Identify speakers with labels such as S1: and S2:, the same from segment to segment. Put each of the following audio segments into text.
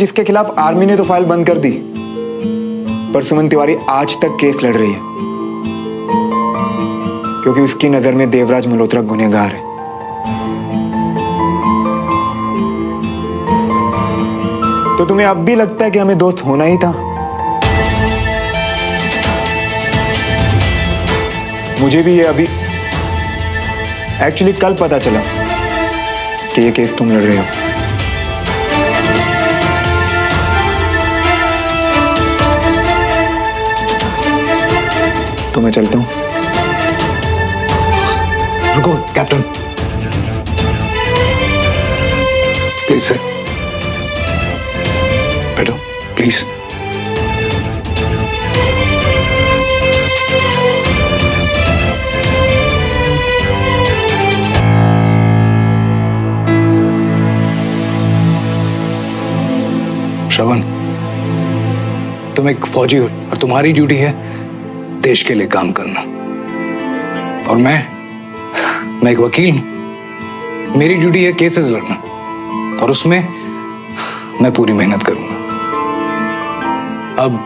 S1: जिसके खिलाफ आर्मी ने तो फाइल बंद कर दी, पर सुमन तिवारी आज तक केस लड़ रही है क्योंकि उसकी नजर में देवराज मल्होत्रा गुनहगार है। तो तुम्हें अब भी लगता है कि हमें दोस्त होना ही था? मुझे भी ये अभी एक्चुअली कल पता चला कि ये केस तुम लड़ रहे हो। तो मैं चलता हूं।
S2: रुको कैप्टन, प्लीज सर, बैठो प्लीज। श्रवण, तुम एक फौजी हो और तुम्हारी ड्यूटी है देश के लिए काम करना, और मैं एक वकील हूं, मेरी ड्यूटी है केसेस लड़ना, और उसमें मैं पूरी मेहनत करूंगा। अब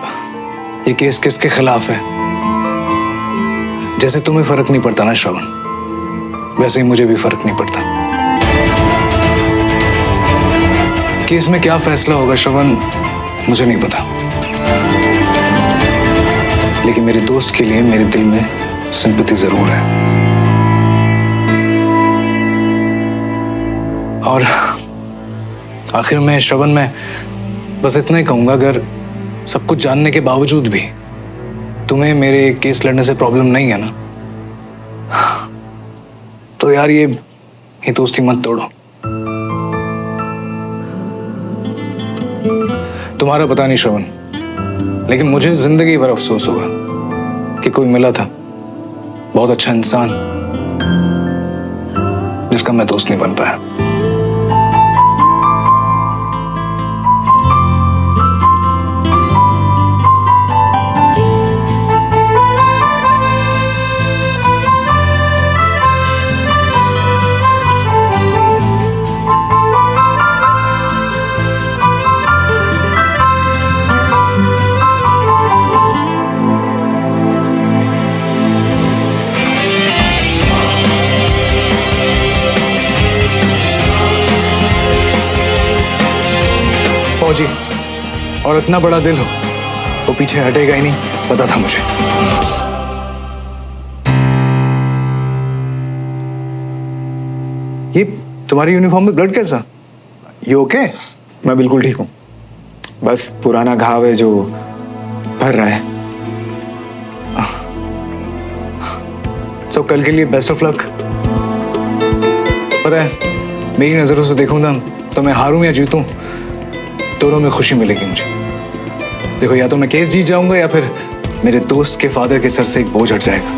S2: ये केस किसके खिलाफ है, जैसे तुम्हें फर्क नहीं पड़ता ना श्रवण, वैसे ही मुझे भी फर्क नहीं पड़ता। केस में क्या फैसला होगा श्रवण मुझे नहीं पता, लेकिन मेरे दोस्त के लिए मेरे दिल में सिंपैथी जरूर है। और आखिर में श्रवण, मैं बस इतना ही कहूंगा, अगर सब कुछ जानने के बावजूद भी तुम्हें मेरे केस लड़ने से प्रॉब्लम नहीं है ना, तो यार ये दोस्ती मत तोड़ो। तुम्हारा पता नहीं श्रवण, लेकिन मुझे जिंदगी भर अफसोस होगा कि कोई मिला था बहुत अच्छा इंसान जिसका मैं दोस्त नहीं बन पाया। फौजी और इतना बड़ा दिल हो तो पीछे हटेगा ही नहीं, पता था मुझे। ये तुम्हारी यूनिफॉर्म में ब्लड कैसा? ये ओके?
S1: मैं बिल्कुल ठीक हूं, बस पुराना घाव है जो भर रहा है।
S2: तो कल के लिए बेस्ट ऑफ लक। पता है, मेरी नजरों से देखूं ना तो मैं हारूं या जीतूं, दोनों में खुशी मिलेगी मुझे। देखो, या तो मैं केस जीत जाऊंगा या फिर मेरे दोस्त के फादर के सर से एक बोझ हट जाएगा।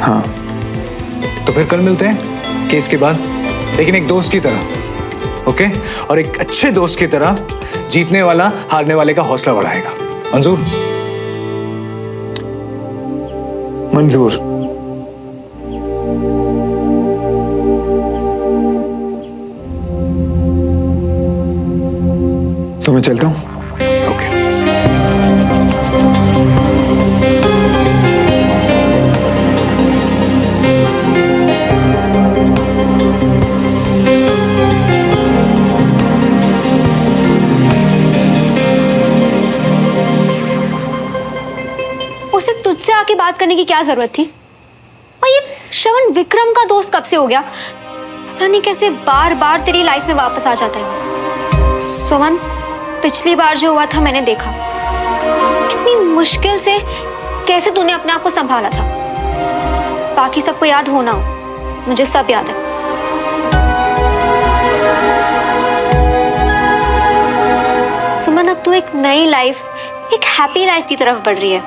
S1: हाँ,
S2: तो फिर कल मिलते हैं केस के बाद, लेकिन एक दोस्त की तरह, ओके? और एक अच्छे दोस्त की तरह जीतने वाला हारने वाले का हौसला बढ़ाएगा। मंजूर?
S1: मंजूर। तो मैं चलता हूं।
S2: ओके।
S3: उसे तुझसे आके बात करने की क्या जरूरत थी? और ये श्रवण विक्रम का दोस्त कब से हो गया? पता नहीं कैसे बार बार तेरी लाइफ में वापस आ जाता है। सुमन, पिछली बार जो हुआ था मैंने देखा, कितनी मुश्किल से कैसे तूने अपने आप को संभाला था। बाकी सबको याद हो ना हो, मुझे सब याद है। सुमन, अब तू एक नई लाइफ, एक हैप्पी लाइफ की तरफ बढ़ रही है,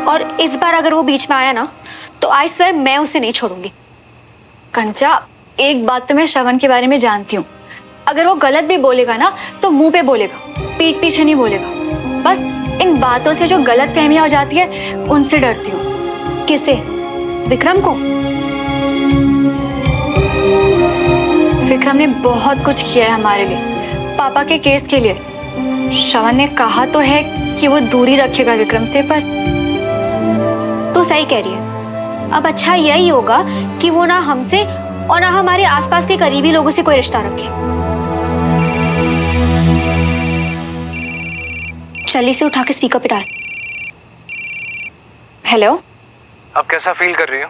S3: और इस बार अगर वो बीच में आया ना तो आई स्वेयर मैं उसे नहीं छोड़ूंगी।
S4: कंचा, एक बात तो मैं श्रवण के बारे में जानती हूँ, अगर वो गलत भी बोलेगा ना तो मुंह पे बोलेगा, पीठ पीछे नहीं बोलेगा। बस इन बातों से जो गलत फहमियां हो जाती है उनसे डरती हूँ।
S3: किसे? विक्रम को?
S4: विक्रम ने बहुत कुछ किया है हमारे लिए, पापा के केस के लिए। श्रवण ने कहा तो है कि वो दूरी रखेगा विक्रम से, पर
S3: तो सही कह रही है। अब अच्छा यही होगा कि वो ना हमसे और ना हमारे आसपास के करीबी लोगों से कोई रिश्ता रखे। चल इसे उठा के स्पीकर पे डाल।
S4: हेलो,
S2: अब कैसा फील कर रही हो?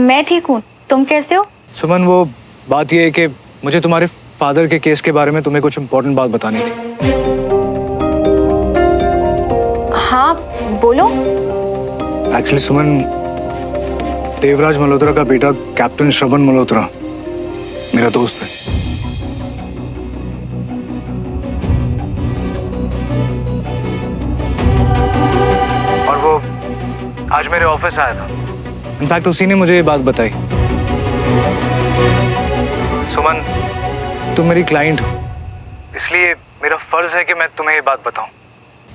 S4: मैं ठीक हूँ, तुम कैसे हो?
S2: सुमन, वो बात ये है कि मुझे तुम्हारे फादर के केस के बारे में तुम्हें कुछ इम्पोर्टेंट बात बतानी थी।
S4: हाँ बोलो।
S2: एक्चुअली सुमन, देवराज मल्होत्रा का बेटा कैप्टन श्रवण मल्होत्रा मेरा दोस्त है। और वो आज मेरे ऑफिस आया था। इनफैक्ट उसी ने मुझे ये बात बताई। सुमन, तुम मेरी क्लाइंट हो, इसलिए मेरा फर्ज है कि मैं तुम्हें ये बात बताऊं।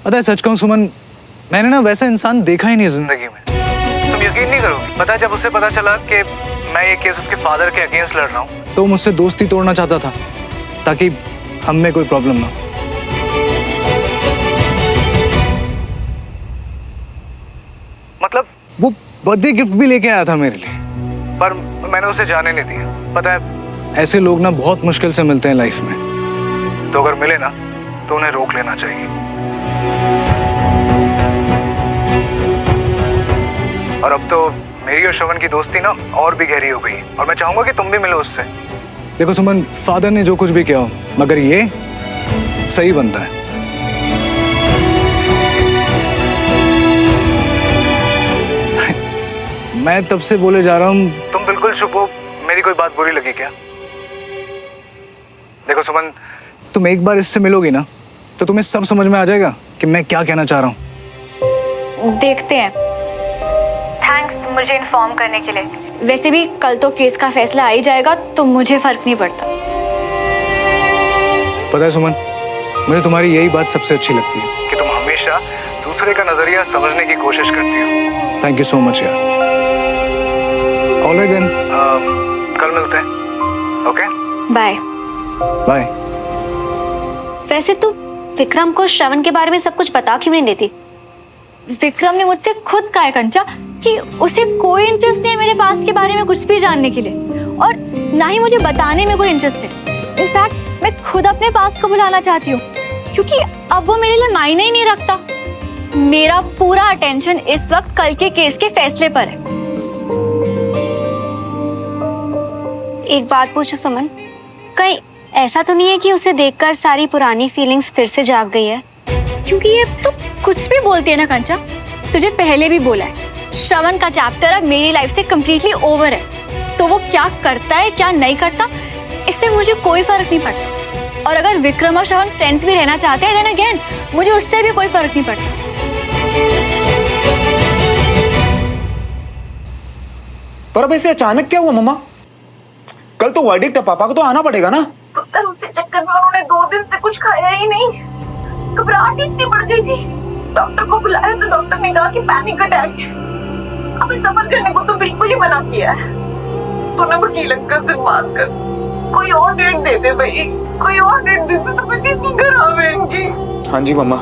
S2: पता है, सच कहूं सुमन, मैंने ना वैसा इंसान देखा ही नहीं जिंदगी में। तुम यकीन नहीं करोगे, पता है जब उसे पता चला कि मैं ये केस उसके फादर के अगेंस्ट लड़ रहा हूँ, तो मुझसे दोस्ती तोड़ना चाहता था ताकि हम में कोई प्रॉब्लम ना हो। मतलब वो बर्थडे गिफ्ट भी लेके आया था मेरे लिए, पर मैंने उसे जाने नहीं दिया। पता है, ऐसे लोग ना बहुत मुश्किल से मिलते हैं लाइफ में, तो अगर मिले ना तो उन्हें रोक लेना चाहिए। और अब तो मेरी और श्रवण की दोस्ती ना और भी गहरी हो गई है, और मैं चाहूंगा कि तुम भी मिलो उससे। देखो सुमन, फादर ने जो कुछ भी किया हो, मगर ये सही बनता है। मैं तब से बोले जा रहा हूँ, तुम बिल्कुल चुप हो। मेरी कोई बात बुरी लगी क्या? देखो सुमन, तुम एक बार इससे मिलोगी ना तो तुम्हें सब समझ में आ जाएगा कि मैं क्या कहना चाह रहा हूँ।
S4: देखते हैं। थैंक्स मुझे इन्फॉर्म करने के लिए। वैसे भी कल तो केस का फैसला आ ही जाएगा, तो मुझे फर्क नहीं पड़ता।
S2: पता है सुमन, मुझे तुम्हारी यही बात सबसे अच्छी लगती है कि तुम हमेशा दूसरे का नजरिया समझने की कोशिश करती हो। थैंक यू सो मच यार। ऑलराइट देन, कल मिलते हैं। Okay,
S4: bye.
S2: बाय।
S3: वैसे तू विक्रम को श्रवण के बारे में सब कुछ बता क्यों नहीं देती?
S4: विक्रम ने मुझसे खुद कहा है कंचा कि उसे कोई इंटरेस्ट नहीं है मेरे पास के बारे में कुछ भी जानने के लिए, और ना ही मुझे बताने में कोई इंटरेस्ट है। इनफैक्ट मैं खुद अपने पास को बुलाना चाहती हूँ, क्योंकि अब वो मेरे लिए मायने ही नहीं रखता। मेरा पूरा अटेंशन इस वक्त कल के केस के फैसले पर है।
S3: एक बात पूछो सुमन, कहीं ऐसा तो नहीं है कि उसे देखकर सारी पुरानी फीलिंग्स फिर से जाग गई है?
S4: क्योंकि ये तो कुछ भी बोलती है ना कंचा, तुझे पहले भी बोला है, श्रवण का चैप्टर अब मेरी लाइफ से कंप्लीटली ओवर है। तो वो क्या करता है क्या नहीं करता, इससे मुझे कोई फर्क नहीं पड़ता। और अगर विक्रम और श्रवण फ्रेंड्स भी रहना चाहते हैं, देन अगेन मुझे उससे भी कोई फर्क नहीं पड़ता।
S1: पर अब ऐसे अचानक क्या हुआ मम्मा? कल तो वर्डिक्ट है, पापा को तो आना पड़ेगा ना।
S5: पुत्र, उससे चक्कर में उन्होंने 2 दिन से कुछ खाया ही नहीं। घबराहट इतनी बढ़ गई थी, डॉक्टर को बुलाया तो डॉक्टर ने कहा कि पैनिक अटैक है। अभी सफर करने को तो बिल्कुल ही मना किया है। तो ना वकील अंकल से बात कर, कोई और डेट दे दे भाई, कोई और डेट दे दे तो मैं किसी खराब है इनकी।
S1: हाँ जी मम्मा,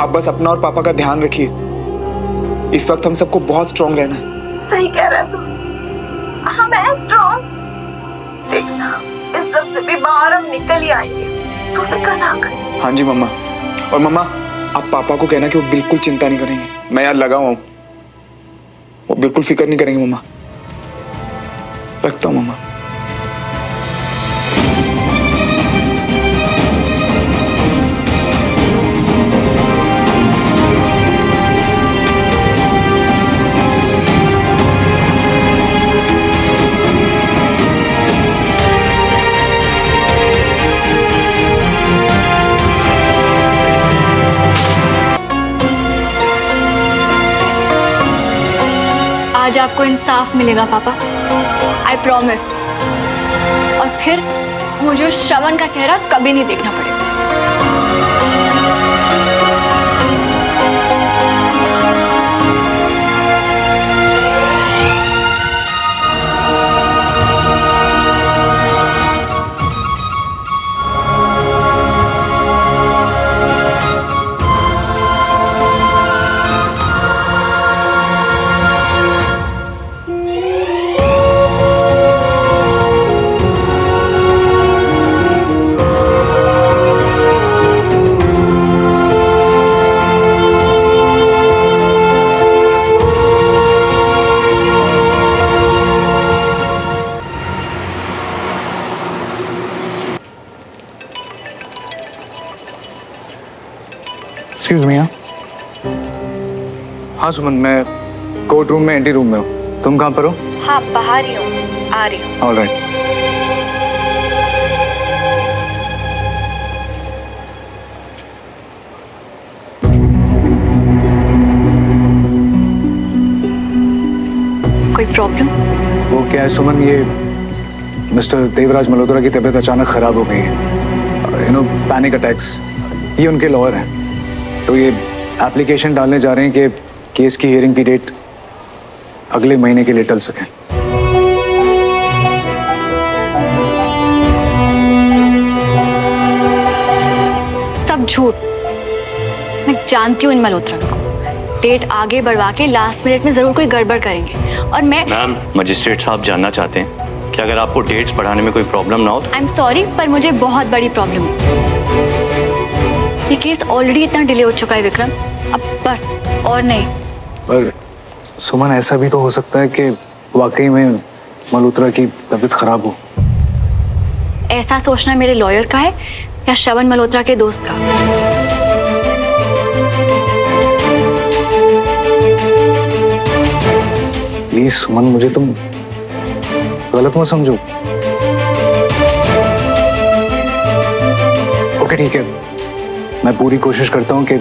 S1: आप बस अपना और पापा का ध्यान रखिए। इस वक्त हम सबको बहुत स्ट्रॉन्ग रहना है।
S5: सही कह रहा है तू, हम है स्ट्रॉन्ग। देखना, इस सब से भी बाहर हम निकल ही आएंगे, तू फिक्र ना कर।
S1: हाँ जी मम्मा। और मम्मा, आप पापा को कहना कि वो बिल्कुल चिंता नहीं करेंगे। मैं यार लगा हुआ हूँ, वो बिल्कुल फिक्र नहीं करेंगे मम्मा। रखता हूँ मम्मा।
S4: आज आपको इंसाफ मिलेगा पापा, आई प्रॉमिस। और फिर मुझे श्रवण का चेहरा कभी नहीं देखना पड़ेगा।
S2: Excuse me. हाँ सुमन, मैं कोर्ट रूम में एंटी रूम में हूँ। तुम कहाँ पर हो?
S4: हाँ बाहर ही हूँ, आ रही हूँ।
S2: All right.
S4: कोई प्रॉब्लम?
S2: वो क्या है सुमन, ये मिस्टर देवराज मल्होत्रा की तबीयत अचानक खराब हो गई है। Panic attacks. ये उनके लॉयर हैं, तो ये एप्लीकेशन डालने जा रहे हैं कि केस की हियरिंग की डेट अगले महीने के लिए टल सके।
S4: सब झूठ। मैं जानती हूँ इन मल्होत्रास को। डेट आगे बढ़वा के लास्ट मिनट में जरूर कोई गड़बड़ करेंगे और मैं।
S6: मैम, मजिस्ट्रेट साहब जानना चाहते हैं कि अगर आपको डेट्स बढ़ाने में कोई प्रॉब्लम ना हो तो।
S4: आई एम सॉरी, पर मुझे बहुत बड़ी प्रॉब्लम है। ये केस ऑलरेडी इतना डिले हो चुका है विक्रम, अब बस और नहीं।
S2: पर सुमन, ऐसा भी तो हो सकता है कि वाकई में मल्होत्रा की तबीयत खराब हो।
S4: ऐसा सोचना मेरे लॉयर का है या श्रवण मल्होत्रा के दोस्त का?
S2: प्लीज सुमन, मुझे तुम गलत मत समझो। ओके ठीक है, मैं पूरी कोशिश करता हूँ कि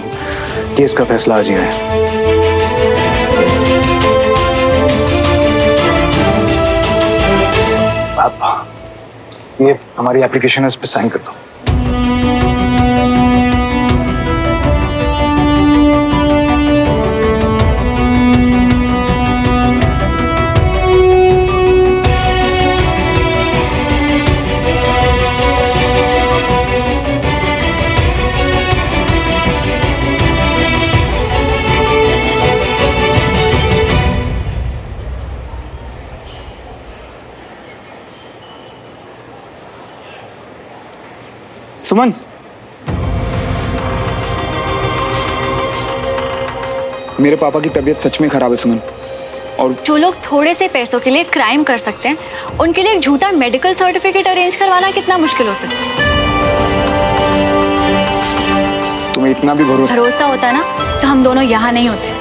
S2: केस का फैसला आज ही आए। ये हमारी एप्लीकेशन है, इस पे साइन कर दो।
S1: सुमन, मेरे पापा की तबीयत सच में खराब है सुमन। और
S4: जो लोग थोड़े से पैसों के लिए क्राइम कर सकते हैं, उनके लिए एक झूठा मेडिकल सर्टिफिकेट अरेंज करवाना कितना मुश्किल हो सकता है।
S1: तुम्हें इतना भी
S4: भरोसा होता ना तो हम दोनों यहाँ नहीं होते।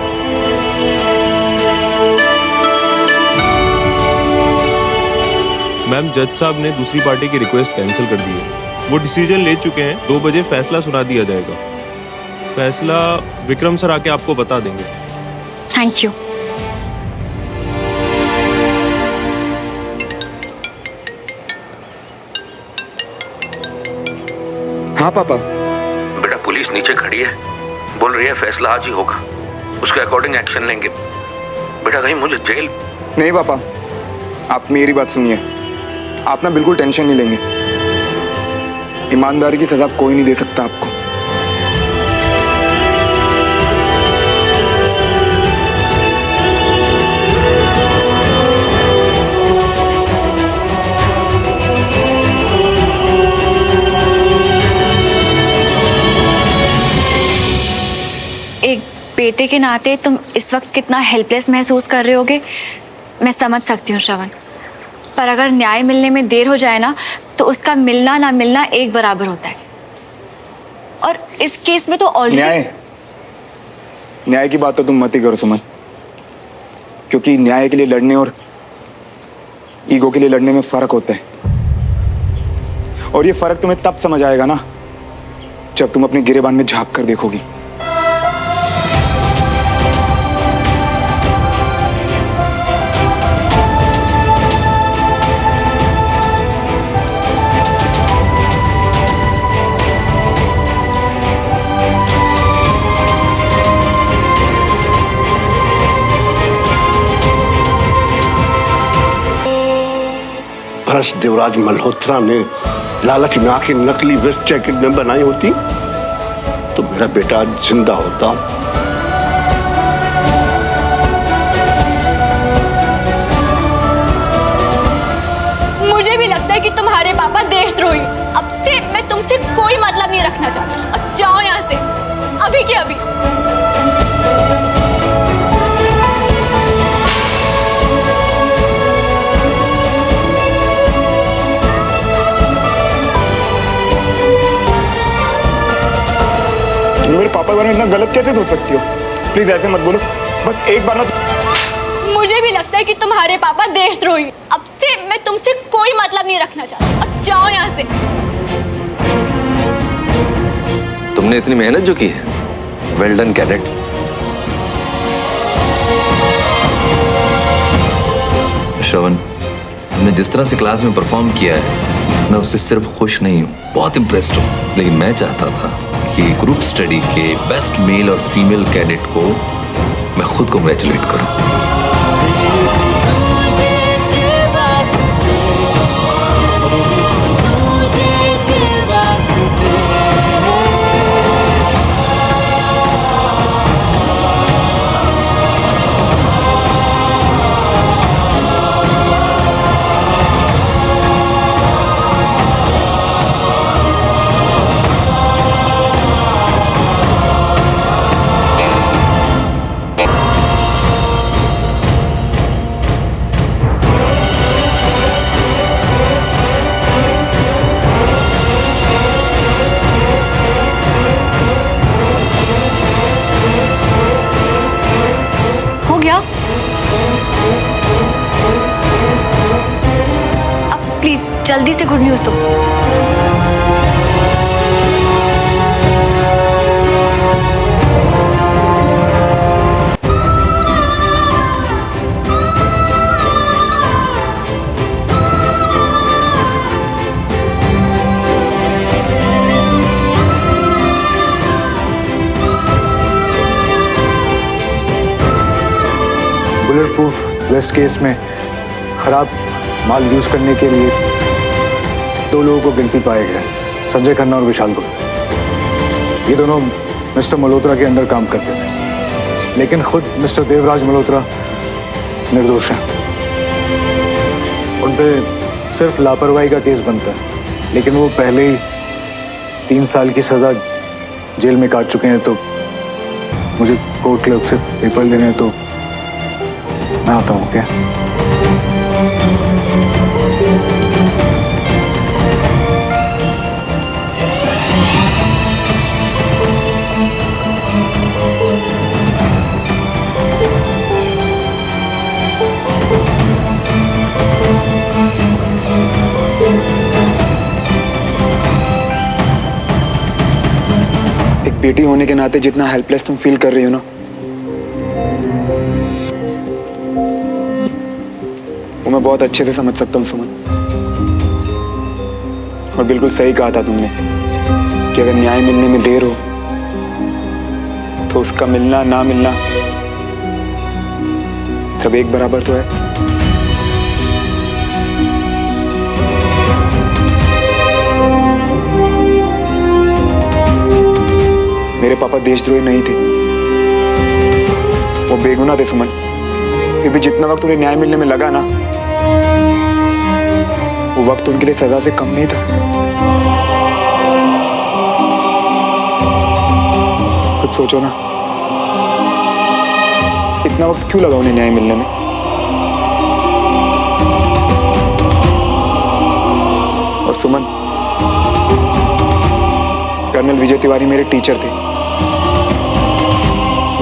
S7: मैम, जज साहब ने दूसरी पार्टी की रिक्वेस्ट कैंसिल कर दी है। वो डिसीजन ले चुके हैं। 2 बजे फैसला सुना दिया जाएगा। फैसला विक्रम सर आके आपको बता देंगे।
S4: Thank you.
S1: हाँ पापा।
S8: बेटा, पुलिस नीचे खड़ी है, बोल रही है फैसला आज ही होगा, उसके अकॉर्डिंग एक्शन लेंगे। बेटा, कहीं मुझे जेल।
S1: नहीं पापा, आप मेरी बात सुनिए। आप ना बिल्कुल टेंशन नहीं लेंगे। ईमानदारी की सजा कोई नहीं दे सकता आपको।
S4: एक बेटे के नाते तुम इस वक्त कितना हेल्पलेस महसूस कर रहे होगे, मैं समझ सकती हूँ श्रवण। पर अगर न्याय मिलने में देर हो जाए ना, तो उसका मिलना ना मिलना एक बराबर होता है। और इस केस में तो ऑलरेडी
S1: न्याय की बात तो तुम मत ही करो सुमन, क्योंकि न्याय के लिए लड़ने और ईगो के लिए लड़ने में फर्क होता है। और ये फर्क तुम्हें तब समझ आएगा ना, जब तुम अपने गिरेबान में झांक कर देखोगी।
S9: भ्रष्ट देवराज मल्होत्रा ने लालच में आके नकली वेस्ट जैकेट में बनाई होती तो मेरा बेटा आज जिंदा होता।
S4: मुझे भी लगता है कि तुम्हारे पापा देशद्रोही। अब से मैं तुमसे कोई मतलब नहीं रखना चाहता। अब जाओ यहाँ से, अभी के अभी।
S1: मेरे पापा के बारे में इतना गलत कैसे सोच सकती हो? प्लीज ऐसे मत बोलो, बस एक बार ना।
S4: मुझे भी लगता है कि तुम्हारे पापा देशद्रोही। अब से मैं तुमसे कोई मतलब नहीं रखना चाहती। अब जाओ यहाँ से।
S10: तुमने इतनी मेहनत जो की है, वेल डन कैडेट। श्रवण, तुमने जिस तरह से क्लास में परफॉर्म किया है, मैं उससे सिर्फ खुश नहीं हूँ, बहुत इम्प्रेस्ड हूँ। लेकिन मैं चाहता था कि ग्रुप स्टडी के बेस्ट मेल और फीमेल कैडेट को मैं खुद कांग्रेचुलेट करूँ।
S4: अब प्लीज जल्दी से गुड न्यूज दो।
S2: बुलेट प्रूफ वेस्ट केस में खराब माल यूज करने के लिए 2 लोगों को गिल्टी पाए गए, संजय खन्ना और विशाल गुप्ता। ये दोनों मिस्टर मल्होत्रा के अंडर काम करते थे, लेकिन खुद मिस्टर देवराज मल्होत्रा निर्दोष हैं। उन पे सिर्फ लापरवाही का केस बनता है, लेकिन वो पहले ही 3 साल की सजा जेल में काट चुके हैं। तो मुझे कोर्ट क्लर्क से पेपर लेने हैं, तो मैं आता हूँ। क्या
S1: एक बेटी होने के नाते जितना हेल्पलेस तुम फील कर रही हो ना, वो मैं बहुत अच्छे से समझ सकता हूँ सुमन। और बिल्कुल सही कहा था तुमने कि अगर न्याय मिलने में देर हो तो उसका मिलना ना मिलना सब एक बराबर तो है। मेरे पापा देशद्रोही नहीं थे, वो बेगुनाह थे सुमन। फिर भी जितना वक्त उन्हें न्याय मिलने में लगा ना, वो वक्त उनके लिए सजा से कम नहीं था। खुद सोचो ना, इतना वक्त क्यों लगा उन्हें न्याय मिलने में? और सुमन, कर्नल विजय तिवारी मेरे टीचर थे।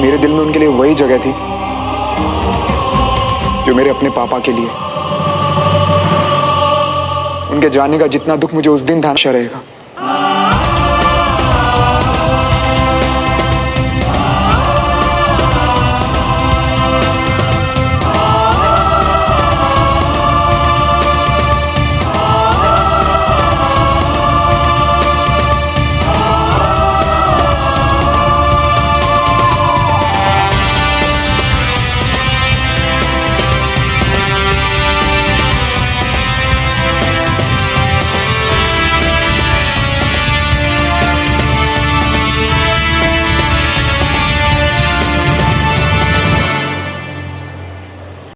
S1: मेरे दिल में उनके लिए वही जगह थी जो मेरे अपने पापा के लिए। उनके जाने का जितना दुख मुझे उस दिन था, रहेगा।